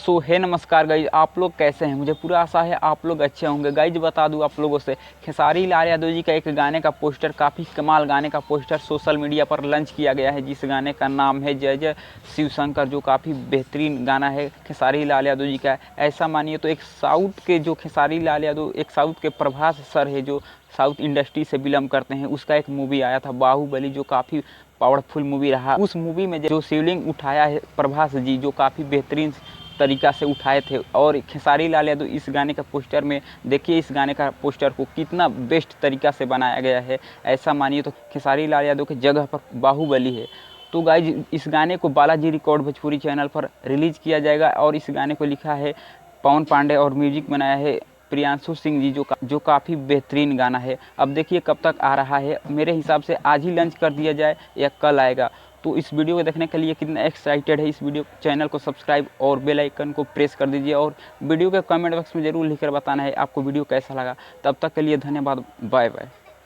सो है नमस्कार गाइज, आप लोग कैसे हैं? मुझे पूरा आशा है आप लोग अच्छे होंगे। गाइज बता दूं आप लोगों से, खेसारी लाल यादव जी का एक गाने का पोस्टर, काफ़ी कमाल गाने का पोस्टर सोशल मीडिया पर लॉन्च किया गया है, जिस गाने का नाम है जय जय शिव शंकर, जो काफ़ी बेहतरीन गाना है खेसारी लाल यादव जी का। ऐसा मानिए तो एक साउथ के जो खेसारी लाल यादव, एक साउथ के प्रभास सर है जो साउथ इंडस्ट्री से बिलोंग करते हैं, उसका एक मूवी आया था बाहुबली, जो काफ़ी पावरफुल मूवी रहा। उस मूवी में जो शिवलिंग उठाया है प्रभास जी, जो काफ़ी बेहतरीन तरीका से उठाए थे। और खेसारी लाल यादव इस गाने का पोस्टर में देखिए, इस गाने का पोस्टर को कितना बेस्ट तरीका से बनाया गया है। ऐसा मानिए तो खेसारी लाल यादव की जगह पर बाहुबली है। तो गाइज इस गाने को बालाजी रिकॉर्ड भोजपुरी चैनल पर रिलीज़ किया जाएगा और इस गाने को लिखा है पवन पांडे और म्यूजिक बनाया है प्रियांशु सिंह जी, जो काफ़ी बेहतरीन गाना है। अब देखिए कब तक आ रहा है, मेरे हिसाब से आज ही लॉन्च कर दिया जाए या कल आएगा। तो इस वीडियो को देखने के लिए कितना एक्साइटेड है, इस वीडियो चैनल को सब्सक्राइब और बेल आइकन को प्रेस कर दीजिए और वीडियो के कमेंट बॉक्स में ज़रूर लिखकर बताना है आपको वीडियो कैसा लगा। तब तक के लिए धन्यवाद, बाय बाय।